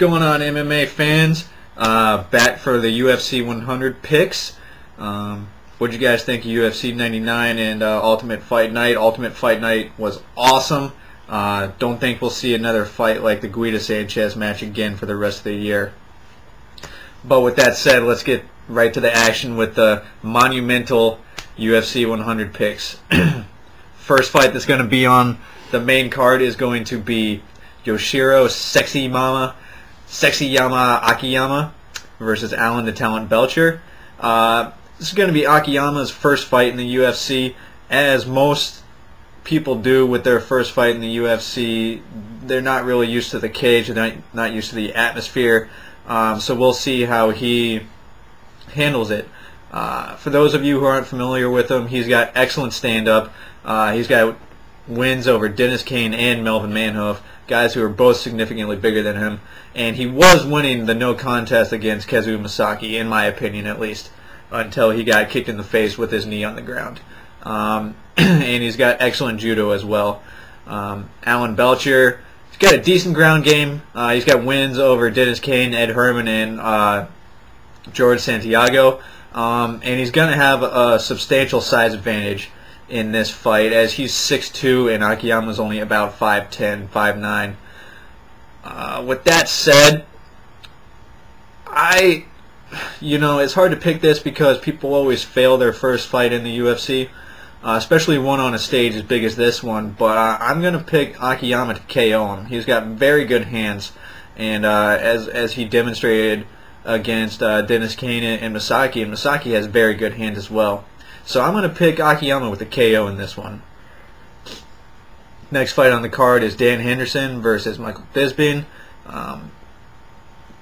going on, MMA fans? Back for the UFC 100 picks. What did you guys think of UFC 99 and Ultimate Fight Night? Ultimate Fight Night was awesome. Don't think we'll see another fight like the Guida-Sanchez match again for the rest of the year. But with that said, let's get right to the action with the monumental UFC 100 picks. First fight that's going to be on the main card is going to be Yoshiro Sexyama Akiyama versus Alan the Talent Belcher. This is going to be Akiyama's first fight in the UFC. As most people do with their first fight in the UFC, they're not really used to the cage, they're not used to the atmosphere, so we'll see how he handles it. For those of you who aren't familiar with him, he's got excellent stand-up. He's got wins over Dennis Kane and Melvin Manhoef, guys who are both significantly bigger than him, and he was winning the no contest against Kazuo Masaki, in my opinion at least, until he got kicked in the face with his knee on the ground. And he's got excellent judo as well. Alan Belcher, he's got a decent ground game. He's got wins over Dennis Kane, Ed Herman, and George Santiago, and he's going to have a substantial size advantage in this fight, as he's 6'2", and Akiyama's only about 5'10", 5'9". With that said, it's hard to pick this because people always fail their first fight in the UFC, especially one on a stage as big as this one, but I'm going to pick Akiyama to KO him. He's got very good hands, and as he demonstrated against Dennis Kane and Masaki has very good hands as well. So I'm going to pick Akiyama with the KO in this one. Next fight on the card is Dan Henderson versus Michael Bisping.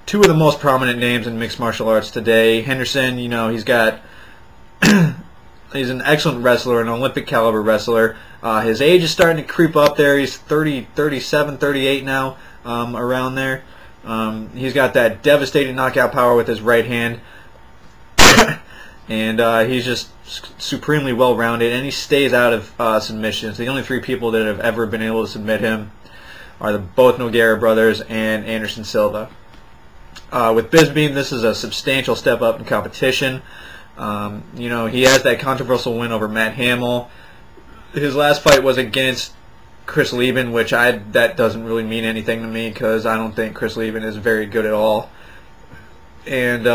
Two of the most prominent names in mixed martial arts today. Henderson, he's got he's an excellent wrestler, an Olympic caliber wrestler. His age is starting to creep up there. He's 37, 38 now, around there. He's got that devastating knockout power with his right hand. And he's just supremely well-rounded, and he stays out of submissions. The only three people that have ever been able to submit him are both Nogueira brothers and Anderson Silva. With Bisping, this is a substantial step up in competition. He has that controversial win over Matt Hamill. His last fight was against Chris Lieben, which that doesn't really mean anything to me because I don't think Chris Lieben is very good at all. And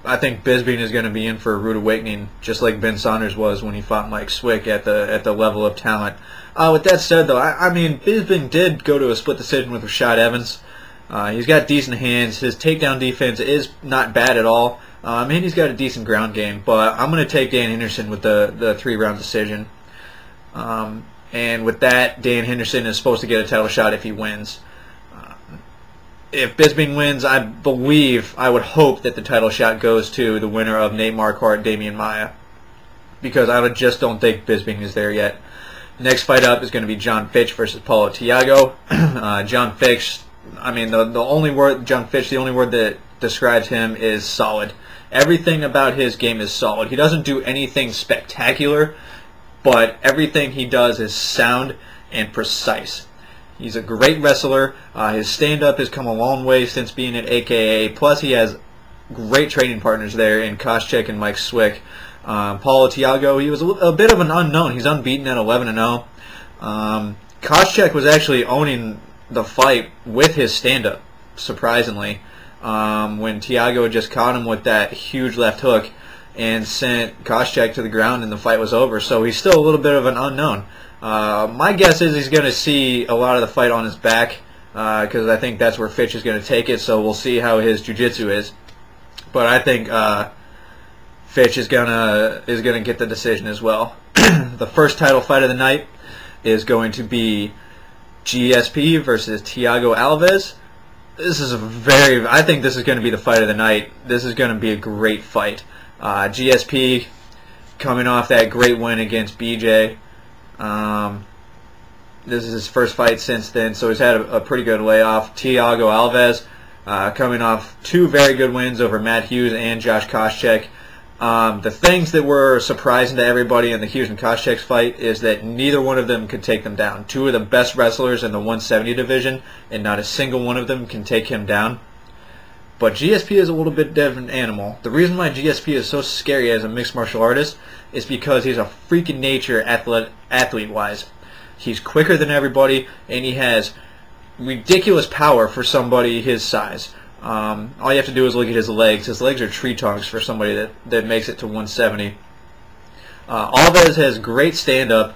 I think Bisping is going to be in for a rude awakening, just like Ben Saunders was when he fought Mike Swick at the level of talent. With that said, though, Bisping did go to a split decision with Rashad Evans. He's got decent hands. His takedown defense is not bad at all. And he's got a decent ground game. But I'm going to take Dan Henderson with the 3-round decision. And with that, Dan Henderson is supposed to get a title shot if he wins. If Bisping wins, I would hope that the title shot goes to the winner of Nate Marquardt, Damian Maia, because I just don't think Bisping is there yet. Next fight up is going to be John Fitch versus Paulo Thiago. John Fitch, the only word that describes him is solid. Everything about his game is solid. He doesn't do anything spectacular, but everything he does is sound and precise. He's a great wrestler. His stand-up has come a long way since being at AKA. Plus, he has great training partners there in Koscheck and Mike Swick. Paulo Thiago, he was a bit of an unknown. He's unbeaten at 11-0. Koscheck was actually owning the fight with his stand-up, surprisingly, when Thiago just caught him with that huge left hook and sent Koscheck to the ground and the fight was over. So he's still a little bit of an unknown. My guess is he's going to see a lot of the fight on his back because I think that's where Fitch is going to take it, so we'll see how his jiu-jitsu is. But I think Fitch is gonna get the decision as well. The first title fight of the night is going to be GSP versus Thiago Alves. I think this is going to be the fight of the night. This is going to be a great fight. GSP coming off that great win against BJ. This is his first fight since then, so he's had a pretty good layoff. Thiago Alves coming off 2 very good wins over Matt Hughes and Josh Koscheck. The things that were surprising to everybody in the Hughes and Koscheck's fight is that neither one of them could take them down. Two of the best wrestlers in the 170 division, and not a single one of them can take him down. But GSP is a little bit different animal. The reason why GSP is so scary as a mixed martial artist is because he's a freak in nature athlete-wise. He's quicker than everybody, and he has ridiculous power for somebody his size. All you have to do is look at his legs. His legs are tree trunks for somebody that makes it to 170. Alves has great stand-up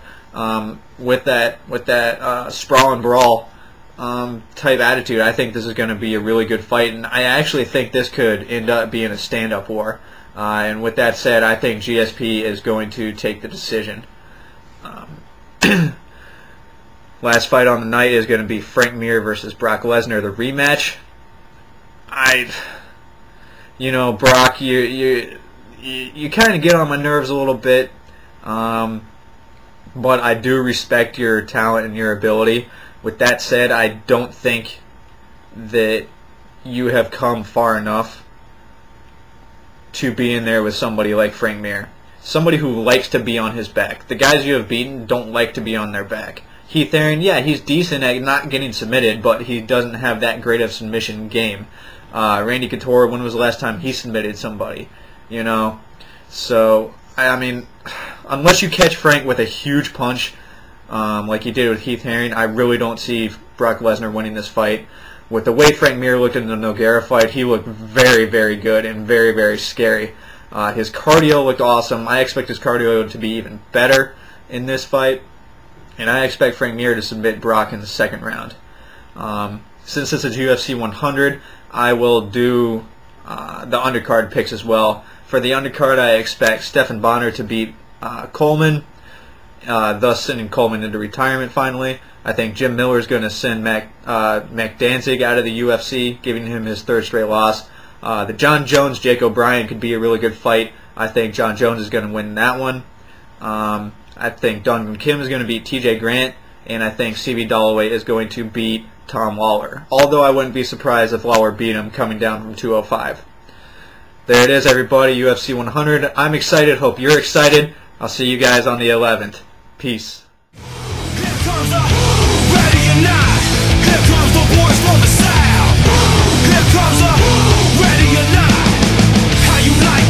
with that sprawl and brawl type attitude. I think this is going to be a really good fight, and I actually think this could end up being a stand-up war. And with that said, I think GSP is going to take the decision. Last fight on the night is going to be Frank Mir versus Brock Lesnar, the rematch. Brock, you kind of get on my nerves a little bit, but I do respect your talent and your ability. With that said, I don't think that you have come far enough to be in there with somebody like Frank Mir. Somebody who likes to be on his back. The guys you have beaten don't like to be on their back. Heath Herring, yeah, he's decent at not getting submitted, but he doesn't have that great of submission game. Randy Couture, when was the last time he submitted somebody? So, I mean, unless you catch Frank with a huge punch, like you did with Heath Herring, I really don't see Brock Lesnar winning this fight. With the way Frank Mir looked in the Nogueira fight, he looked very, very good and very, very scary. His cardio looked awesome. I expect his cardio to be even better in this fight. And I expect Frank Mir to submit Brock in the second round. Since this is UFC 100, I will do the undercard picks as well. For the undercard, I expect Stephan Bonner to beat Coleman, thus sending Coleman into retirement finally. I think Jim Miller is going to send Mac Danzig out of the UFC, giving him his third straight loss. The John Jones-Jake O'Brien could be a really good fight. I think John Jones is going to win that one. I think Dongman Kim is going to beat TJ Grant, and I think CB Dollaway is going to beat Tom Lawler. Although I wouldn't be surprised if Lawler beat him coming down from 205. There it is, everybody, UFC 100. I'm excited. Hope you're excited. I'll see you guys on the 11th. Peace. Here comes the ready or not. Here comes the boys from the south. Here comes the ready or not. How you like